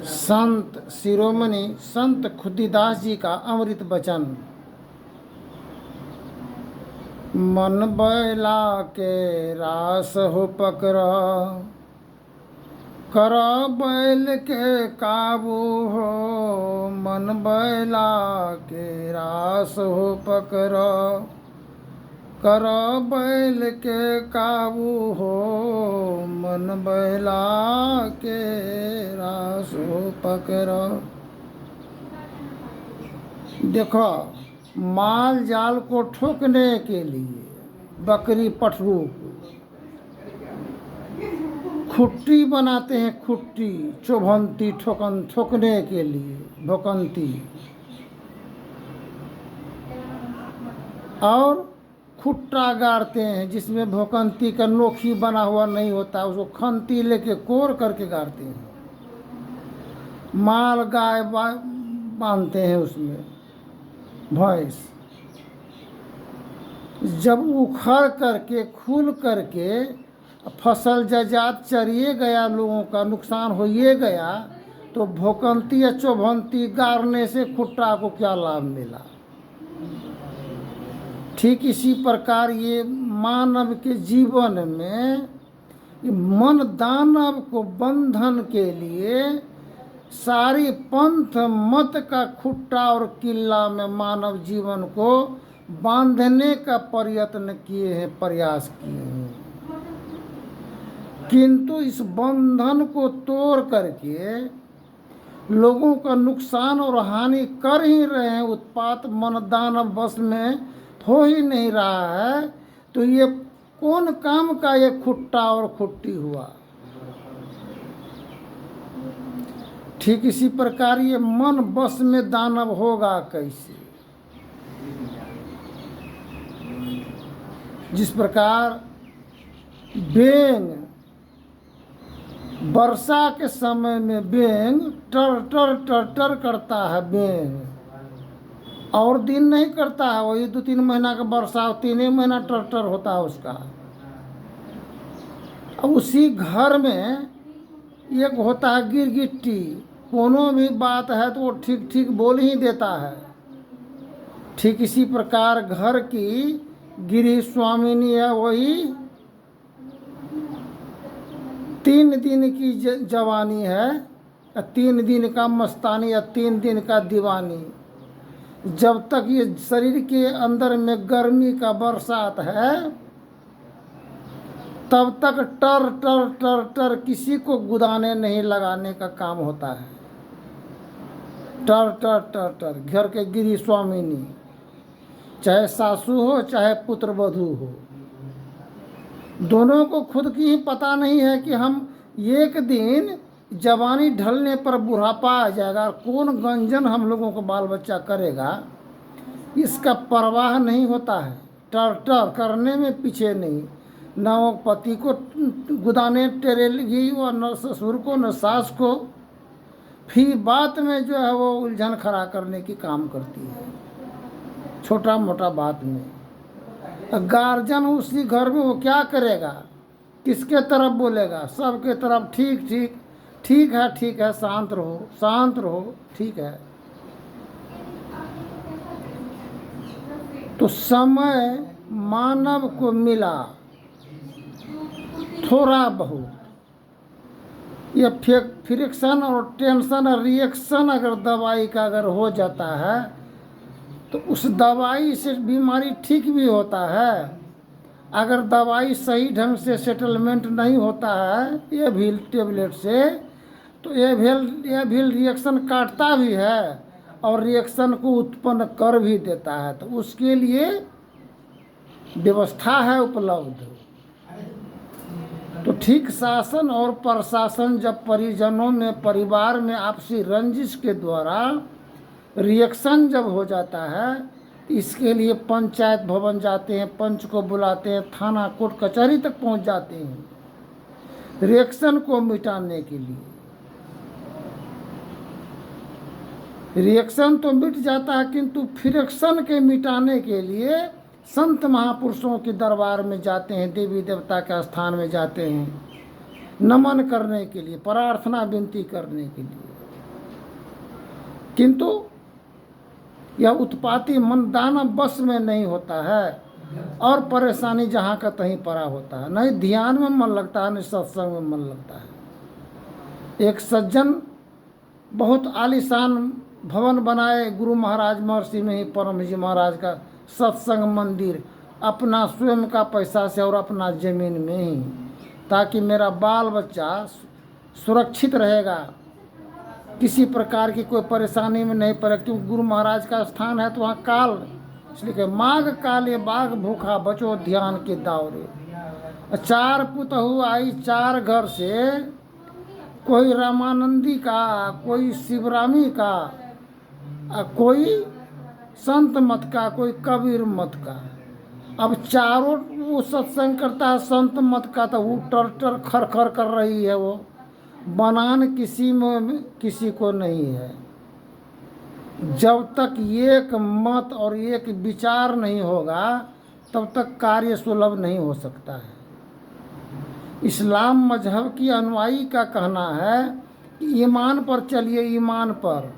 संत शिरोमणि संत खुदीदास जी का अमृत वचन। मन बैला के रास हो पकड़ा, कर बैल के काबू हो। मन बैला के रास हो पकड़ा, कर बैल के काबू हो। मन बैला के रास हो पकड़ा। देखो, माल जाल को ठोकने के लिए बकरी पटरू खुट्टी बनाते हैं, खुट्टी चौभंती ठोकने के लिए भोकंती, और खुट्टा गाड़ते हैं जिसमें भोकंती का नोखी बना हुआ नहीं होता, उसको खंती लेके कोर करके गाड़ते हैं। माल गाय बांधते हैं उसमें, भैंस जब उखड़ करके खुल करके फसल जजात चरिए गया, लोगों का नुकसान होइए गया, तो भोकंती या चौभंती गाड़ने से खुट्टा को क्या लाभ मिला। ठीक इसी प्रकार ये मानव के जीवन में मन दानव को बंधन के लिए सारी पंथ मत का खुट्टा और किल्ला में मानव जीवन को बांधने का प्रयत्न किए हैं, प्रयास किए हैं। किंतु इस बंधन को तोड़ करके लोगों का नुकसान और हानि कर ही रहे हैं। उत्पात मन दानव बस में हो ही नहीं रहा है, तो ये कौन काम का ये खुट्टा और खुट्टी हुआ। ठीक इसी प्रकार ये मन बस में दानव होगा कैसे। जिस प्रकार बेंग वर्षा के समय में बेंग टर टर टर टर करता है, बेंग और दिन नहीं करता है, वही 2-3 महीना का वर्षा, 3 महीना टर टर होता है उसका। अब उसी घर में एक होता है गिरगिट्टी, कोनो भी बात है तो वो ठीक ठीक बोल ही देता है। ठीक इसी प्रकार घर की गिरी स्वामिनी है, वही 3 दिन की जवानी है, 3 दिन का मस्तानी या 3 दिन का दीवानी। जब तक ये शरीर के अंदर में गर्मी का बरसात है, तब तक टर टर टर टर किसी को गुदाने नहीं लगाने का काम होता है। टर टर टर टर घर के गिरी स्वामिनी, चाहे सासू हो चाहे पुत्र वधू हो, दोनों को खुद की ही पता नहीं है कि हम एक दिन जवानी ढलने पर बुढ़ापा आ जाएगा, कौन गंजन हम लोगों को बाल बच्चा करेगा, इसका परवाह नहीं होता है। टर टर करने में पीछे नहीं, न वो पति को गुदाने टेरेगी और न ससुर को न सास को, फिर बात में जो है वो उलझन खड़ा करने की काम करती है, छोटा मोटा बात में। गार्जियन उसी घर में वो क्या करेगा, किसके तरफ बोलेगा, सबके तरफ ठीक ठीक ठीक है, शांत रहो, ठीक है। तो समय मानव को मिला थोड़ा बहुत, ये फ्रिक्शन और टेंशन और रिएक्शन अगर दवाई का अगर हो जाता है, तो उस दवाई से बीमारी ठीक भी होता है। अगर दवाई सही ढंग से सेटलमेंट नहीं होता है ये भी टेबलेट से, तो ये भी रिएक्शन काटता भी है और रिएक्शन को उत्पन्न कर भी देता है। तो उसके लिए व्यवस्था है उपलब्ध। तो ठीक शासन और प्रशासन जब परिजनों में, परिवार में आपसी रंजिश के द्वारा रिएक्शन जब हो जाता है, तो इसके लिए पंचायत भवन जाते हैं, पंच को बुलाते हैं, थाना कोर्ट कचहरी तक पहुंच जाते हैं रिएक्शन को मिटाने के लिए। रिएक्शन तो मिट जाता है, किंतु फ्रिक्शन के मिटाने के लिए संत महापुरुषों के दरबार में जाते हैं, देवी देवता के स्थान में जाते हैं, नमन करने के लिए, प्रार्थना विनती करने के लिए। किंतु यह उत्पाती मन दाना बस में नहीं होता है और परेशानी जहाँ का तहीं पड़ा होता है। नहीं ध्यान में मन लगता है, नहीं सत्संग में मन लगता है। एक सज्जन बहुत आलीशान भवन बनाए गुरु महाराज महर्षि में ही परम जी महाराज का सत्संग मंदिर, अपना स्वयं का पैसा से और अपना जमीन में ही, ताकि मेरा बाल बच्चा सुरक्षित रहेगा, किसी प्रकार की कोई परेशानी में नहीं पड़े। क्योंकि गुरु महाराज का स्थान है तो वहाँ काल, इसलिए कि माघ काले बाघ भूखा बचो ध्यान के दावरे। 4 पुतहु आई 4 घर से, कोई रामानंदी का, कोई शिवरामी का, कोई संत मत का, कोई कबीर मत का। अब चारों वो सत्संग करता है संत मत का, तो वो टर खर खर कर रही है, वो बनान किसी में किसी को नहीं है। जब तक एक मत और एक विचार नहीं होगा तब तक कार्य सुलभ नहीं हो सकता है। इस्लाम मजहब की अनुयायी का कहना है कि ईमान पर चलिए, ईमान पर,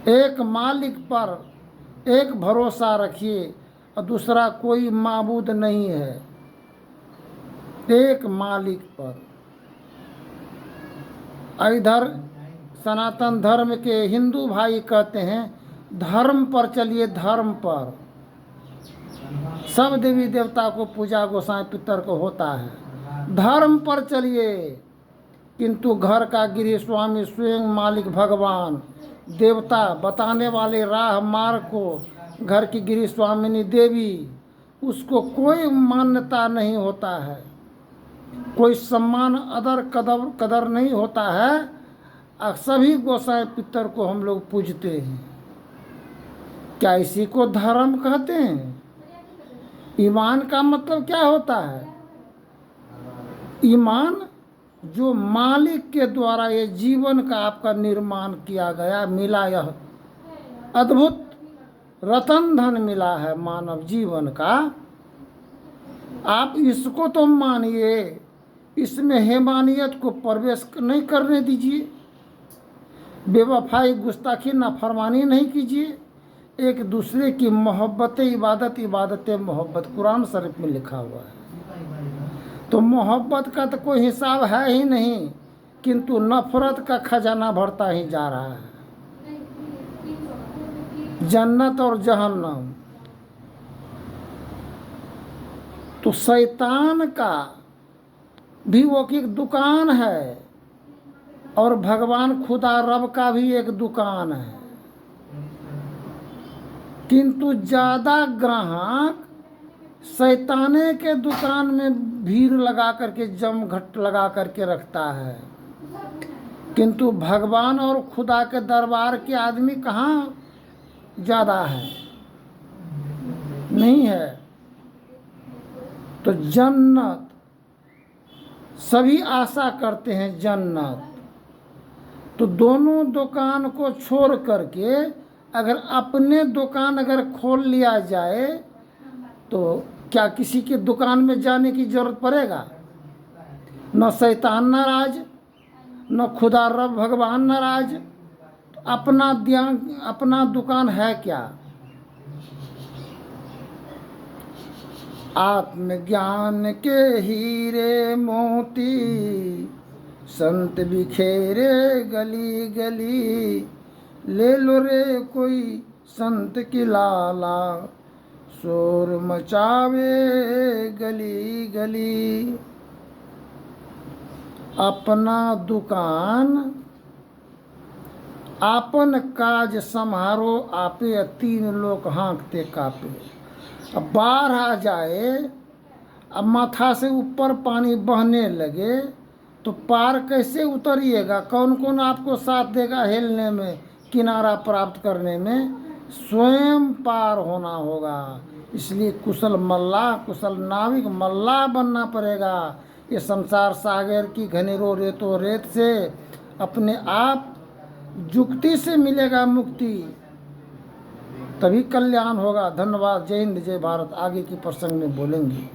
एक मालिक पर एक भरोसा रखिए और दूसरा कोई माबूद नहीं है, एक मालिक पर। इधर सनातन धर्म के हिंदू भाई कहते हैं धर्म पर चलिए, धर्म पर। सब देवी देवता को पूजा गोसाई पितर को होता है, धर्म पर चलिए। किंतु घर का गृह स्वामी स्वयं मालिक भगवान देवता, बताने वाले राह मार्ग को घर की गृह स्वामिनी देवी, उसको कोई मान्यता नहीं होता है, कोई सम्मान अदर कदर नहीं होता है। सभी गोसाई पितर को हम लोग पूजते हैं। क्या इसी को धर्म कहते हैं? ईमान का मतलब क्या होता है? ईमान जो मालिक के द्वारा ये जीवन का आपका निर्माण किया गया, मिला, यह अद्भुत रतन धन मिला है मानव जीवन का, आप इसको तो मानिए, इसमें हैवानियत को प्रवेश नहीं करने दीजिए, बेवफाई गुस्ताखी नाफरमानी नहीं कीजिए, एक दूसरे की मोहब्बत इबादत, इबादत मोहब्बत कुरान शरीफ में लिखा हुआ है। तो मोहब्बत का तो कोई हिसाब है ही नहीं, किंतु नफरत का खजाना भरता ही जा रहा है। जन्नत और जहन्नम, तो शैतान का भी वो की दुकान है और भगवान खुदा रब का भी एक दुकान है। किंतु ज़्यादा ग्राहक शैताने के दुकान में भीड़ लगा करके, जमघट लगा करके रखता है, किंतु भगवान और खुदा के दरबार के आदमी कहाँ ज़्यादा है? नहीं है। तो जन्नत, सभी आशा करते हैं जन्नत, तो दोनों दुकान को छोड़ करके अगर अपने दुकान अगर खोल लिया जाए तो क्या किसी की दुकान में जाने की जरूरत पड़ेगा? न शैतान नाराज, न खुदा रब भगवान नाराज। अपना ध्यान, अपना दुकान है क्या? आत्मज्ञान के हीरे मोती संत बिखेरे गली गली, ले लो रे कोई संत की लाला, शोर मचावे गली गली। अपना दुकान, आपन काज समारो आपे, 3 लोग हाँकते कापे। अब बाढ़ आ जाए, अब माथा से ऊपर पानी बहने लगे तो पार कैसे उतरिएगा? कौन कौन आपको साथ देगा हिलने में, किनारा प्राप्त करने में? स्वयं पार होना होगा। इसलिए कुशल मल्लाह, कुशल नाविक मल्लाह बनना पड़ेगा। ये संसार सागर की घनेरो रेतो रेत से अपने आप जुक्ति से मिलेगा मुक्ति, तभी कल्याण होगा। धन्यवाद। जय हिंद, जय भारत। आगे की प्रसंग में बोलेंगे।